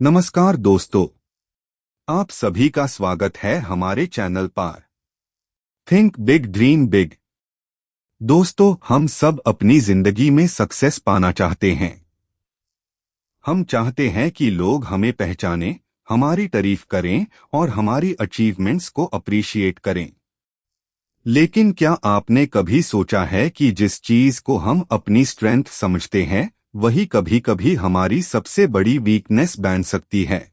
नमस्कार दोस्तों, आप सभी का स्वागत है हमारे चैनल पर। Think big dream big. दोस्तों, हम सब अपनी जिंदगी में सक्सेस पाना चाहते हैं। हम चाहते हैं कि लोग हमें पहचानें, हमारी तारीफ करें और हमारी अचीवमेंट्स को अप्रिशिएट करें। लेकिन क्या आपने कभी सोचा है कि जिस चीज को हम अपनी स्ट्रेंथ समझते हैं, वही कभी-कभी हमारी सबसे बड़ी वीकनेस बन सकती है।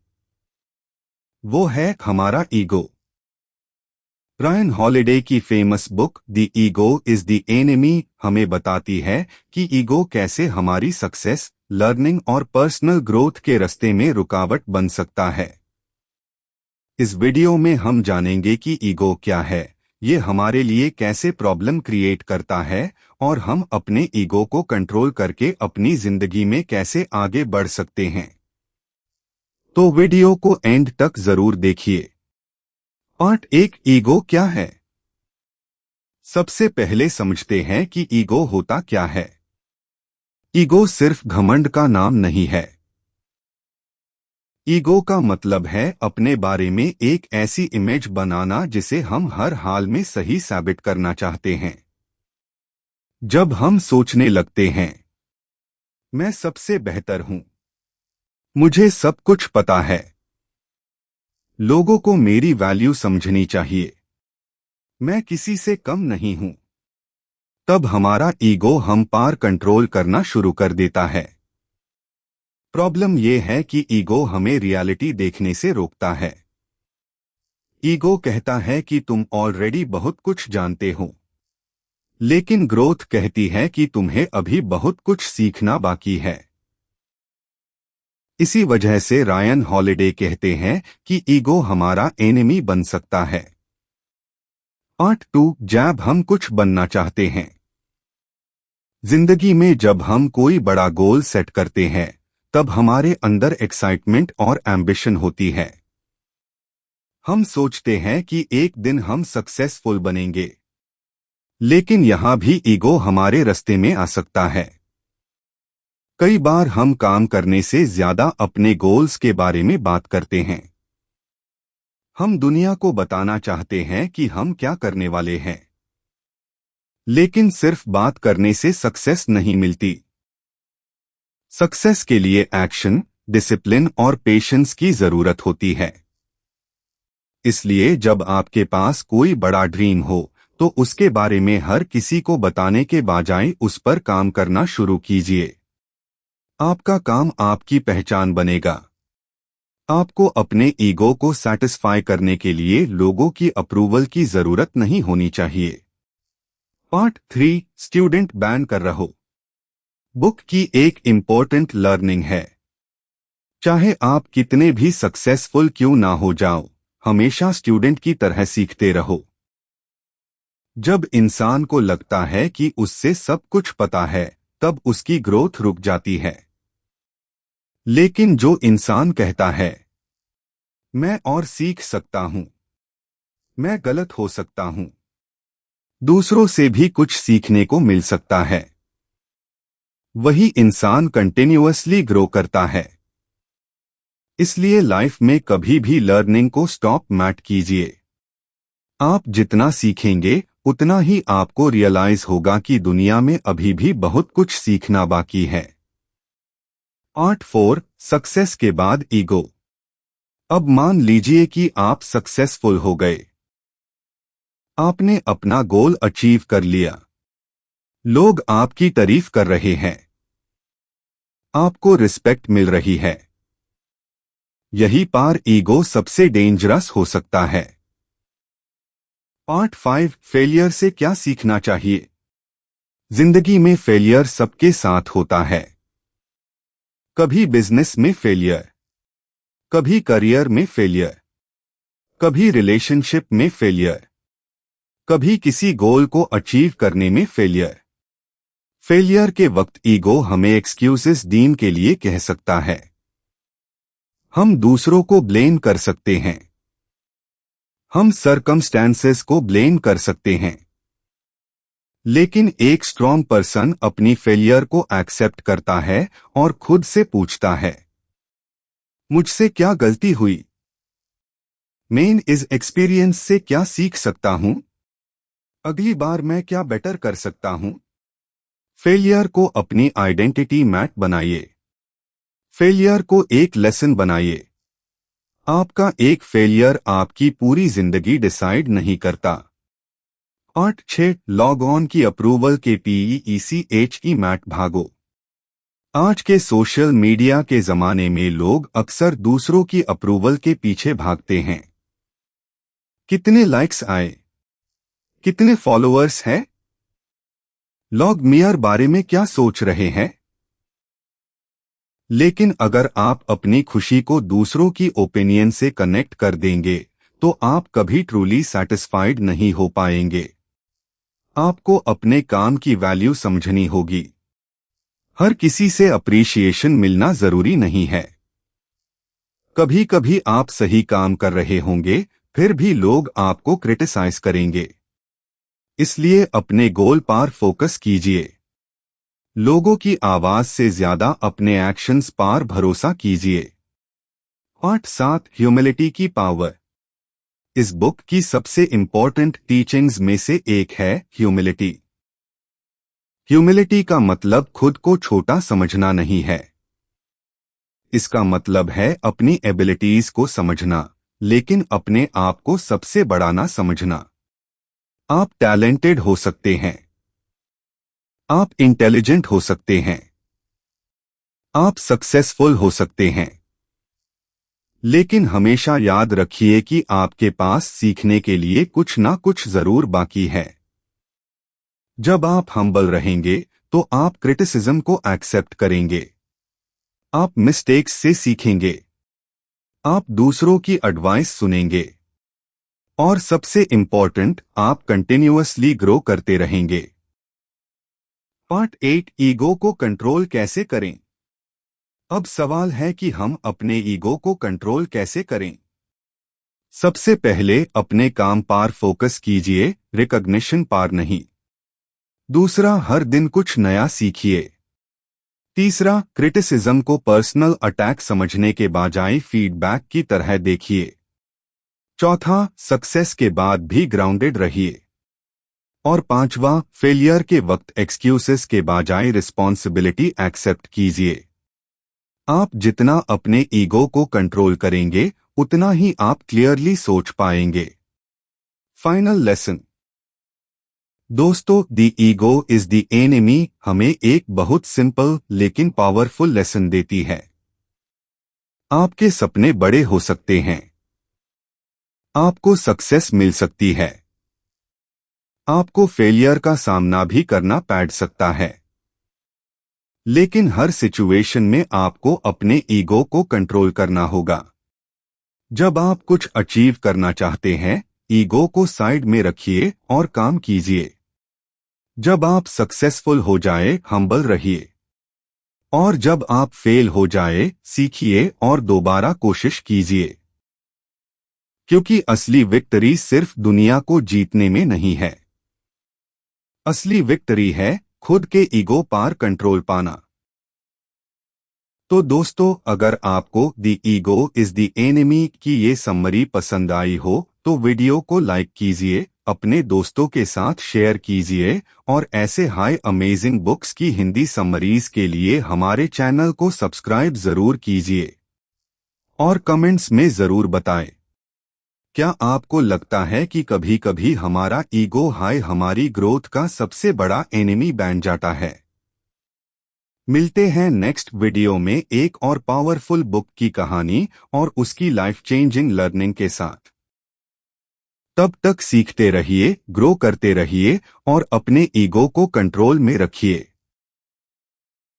वो है हमारा ईगो। रायन हॉलिडे की famous book the ego is the enemy हमें बताती है कि ईगो कैसे हमारी सक्सेस, लर्निंग और पर्सनल ग्रोथ के रास्ते में रुकावट बन सकता है। इस वीडियो में हम जानेंगे कि ईगो क्या है, ये हमारे लिए कैसे प्रॉब्लम क्रिएट करता है और हम अपने ईगो को कंट्रोल करके अपनी जिंदगी में कैसे आगे बढ़ सकते हैं। तो वीडियो को एंड तक जरूर देखिए। पार्ट 1, ईगो क्या है। सबसे पहले समझते हैं कि ईगो होता क्या है। ईगो सिर्फ घमंड का नाम नहीं है। ईगो का मतलब है अपने बारे में एक ऐसी इमेज बनाना जिसे हम हर हाल में सही साबित करना चाहते हैं। जब हम सोचने लगते हैं, मैं सबसे बेहतर हूं, मुझे सब कुछ पता है, लोगों को मेरी वैल्यू समझनी चाहिए, मैं किसी से कम नहीं हूं, तब हमारा ईगो हम पार कंट्रोल करना शुरू कर देता है। प्रॉब्लम यह है कि ईगो हमें रियलिटी देखने से रोकता है। ईगो कहता है कि तुम ऑलरेडी बहुत कुछ जानते हो, लेकिन ग्रोथ कहती है कि तुम्हें अभी बहुत कुछ सीखना बाकी है। इसी वजह से रायन हॉलिडे कहते हैं कि ईगो हमारा एनिमी बन सकता है। पार्ट 2, जब हम कुछ बनना चाहते हैं। जिंदगी में जब हम कोई बड़ा गोल सेट करते हैं, तब हमारे अंदर एक्साइटमेंट और एम्बिशन होती है। हम सोचते हैं कि एक दिन हम सक्सेसफुल बनेंगे, लेकिन यहां भी ईगो हमारे रास्ते में आ सकता है। कई बार हम काम करने से ज्यादा अपने गोल्स के बारे में बात करते हैं। हम दुनिया को बताना चाहते हैं कि हम क्या करने वाले हैं, लेकिन सिर्फ बात करने से सक्सेस नहीं मिलती। सक्सेस के लिए एक्शन, डिसिप्लिन और पेशेंस की जरूरत होती है। इसलिए जब आपके पास कोई बड़ा ड्रीम हो, तो उसके बारे में हर किसी को बताने के बजाय उस पर काम करना शुरू कीजिए। आपका काम आपकी पहचान बनेगा। आपको अपने ईगो को सैटिस्फाई करने के लिए लोगों की अप्रूवल की जरूरत नहीं होनी चाहिए। पार्ट 3, स्टूडेंट बैन कर रहो। बुक की एक इम्पोर्टेंट लर्निंग है, चाहे आप कितने भी सक्सेसफुल क्यों ना हो जाओ, हमेशा स्टूडेंट की तरह सीखते रहो। जब इंसान को लगता है कि उससे सब कुछ पता है, तब उसकी ग्रोथ रुक जाती है। लेकिन जो इंसान कहता है, मैं और सीख सकता हूं, मैं गलत हो सकता हूं, दूसरों से भी कुछ सीखने को मिल सकता है, वही इंसान कंटिन्यूअसली ग्रो करता है। इसलिए लाइफ में कभी भी लर्निंग को स्टॉप मत कीजिए। आप जितना सीखेंगे, उतना ही आपको रियलाइज होगा कि दुनिया में अभी भी बहुत कुछ सीखना बाकी है। पार्ट 4, सक्सेस के बाद ईगो। अब मान लीजिए कि आप सक्सेसफुल हो गए। आपने अपना गोल अचीव कर लिया। लोग आपकी तारीफ कर रहे हैं, आपको रिस्पेक्ट मिल रही है। यही पार ईगो सबसे डेंजरस हो सकता है। पार्ट 5, फेलियर से क्या सीखना चाहिए। जिंदगी में फेलियर सबके साथ होता है। कभी बिजनेस में फेलियर, कभी करियर में फेलियर, कभी रिलेशनशिप में फेलियर, कभी किसी गोल को अचीव करने में फेलियर। फेलियर के वक्त ईगो हमें एक्सक्यूजेस देने के लिए कह सकता है। हम दूसरों को ब्लेम कर सकते हैं, हम सर्कमस्टेंसेस को ब्लेम कर सकते हैं। लेकिन एक स्ट्रॉन्ग पर्सन अपनी फेलियर को एक्सेप्ट करता है और खुद से पूछता है, मुझसे क्या गलती हुई? मैं इस एक्सपीरियंस से क्या सीख सकता हूं? अगली बार मैं क्या बेटर कर सकता हूं? फेलियर को अपनी आइडेंटिटी मैट बनाइए। फेलियर को एक लेसन बनाइए। आपका एक फेलियर आपकी पूरी जिंदगी डिसाइड नहीं करता। 8-6 लॉग ऑन की अप्रूवल के PECH की मैट भागो। आज के सोशल मीडिया के जमाने में लोग अक्सर दूसरों की अप्रूवल के पीछे भागते हैं। कितने लाइक्स आए, कितने फॉलोअर्स हैं, लोग मेरे बारे में क्या सोच रहे हैं। लेकिन अगर आप अपनी खुशी को दूसरों की ओपिनियन से कनेक्ट कर देंगे तो आप कभी ट्रूली सैटिस्फाइड नहीं हो पाएंगे। आपको अपने काम की वैल्यू समझनी होगी। हर किसी से अप्रिशिएशन मिलना जरूरी नहीं है। कभी कभी आप सही काम कर रहे होंगे फिर भी लोग आपको क्रिटिसाइज करेंगे। इसलिए अपने गोल पर फोकस कीजिए। लोगों की आवाज से ज्यादा अपने एक्शंस पर भरोसा कीजिए। 8-7 ह्यूमिलिटी की पावर। इस बुक की सबसे इंपॉर्टेंट टीचिंग्स में से एक है ह्यूमिलिटी। ह्यूमिलिटी का मतलब खुद को छोटा समझना नहीं है। इसका मतलब है अपनी एबिलिटीज को समझना, लेकिन अपने आप को सबसे बड़ा ना समझना। आप टैलेंटेड हो सकते हैं, आप इंटेलिजेंट हो सकते हैं, आप सक्सेसफुल हो सकते हैं, लेकिन हमेशा याद रखिए कि आपके पास सीखने के लिए कुछ ना कुछ जरूर बाकी है। जब आप हम्बल रहेंगे तो आप क्रिटिसिज्म को एक्सेप्ट करेंगे, आप मिस्टेक्स से सीखेंगे, आप दूसरों की एडवाइस सुनेंगे और सबसे इंपॉर्टेंट आप कंटिन्यूअसली ग्रो करते रहेंगे। पार्ट 8 ईगो को कंट्रोल कैसे करें। अब सवाल है कि हम अपने ईगो को कंट्रोल कैसे करें। सबसे पहले अपने काम पर फोकस कीजिए, रिकॉग्निशन पर नहीं। दूसरा, हर दिन कुछ नया सीखिए। तीसरा, क्रिटिसिज्म को पर्सनल अटैक समझने के बजाय फीडबैक की तरह देखिए। चौथा, सक्सेस के बाद भी ग्राउंडेड रहिए। और पांचवा, फेलियर के वक्त एक्सक्यूजेस के बजाय रिस्पॉन्सिबिलिटी एक्सेप्ट कीजिए। आप जितना अपने ईगो को कंट्रोल करेंगे उतना ही आप क्लियरली सोच पाएंगे। Final lesson. दोस्तों, the ego is the enemy हमें एक बहुत सिंपल लेकिन पावरफुल लेसन देती है। आपके सपने बड़े हो सकते हैं, आपको सक्सेस मिल सकती है, आपको फेलियर का सामना भी करना पड़ सकता है, लेकिन हर सिचुएशन में आपको अपने ईगो को कंट्रोल करना होगा। जब आप कुछ अचीव करना चाहते हैं, ईगो को साइड में रखिए और काम कीजिए। जब आप सक्सेसफुल हो जाए, हम्बल रहिए। और जब आप फेल हो जाए, सीखिए और दोबारा कोशिश कीजिए। क्योंकि असली विक्ट्री सिर्फ दुनिया को जीतने में नहीं है। असली विक्ट्री है खुद के ईगो पर कंट्रोल पाना। तो दोस्तों, अगर आपको the ego is the enemy की ये समरी पसंद आई हो तो वीडियो को लाइक कीजिए, अपने दोस्तों के साथ शेयर कीजिए और ऐसे हाई अमेजिंग बुक्स की हिंदी समरीज के लिए हमारे चैनल को सब्सक्राइब जरूर कीजिए और कमेंट्स में जरूर बताएं। क्या आपको लगता है कि कभी कभी हमारा ईगो हाई हमारी ग्रोथ का सबसे बड़ा एनिमी बन जाता है? मिलते हैं नेक्स्ट वीडियो में एक और पावरफुल बुक की कहानी और उसकी लाइफ चेंजिंग लर्निंग के साथ। तब तक सीखते रहिए, ग्रो करते रहिए और अपने ईगो को कंट्रोल में रखिए।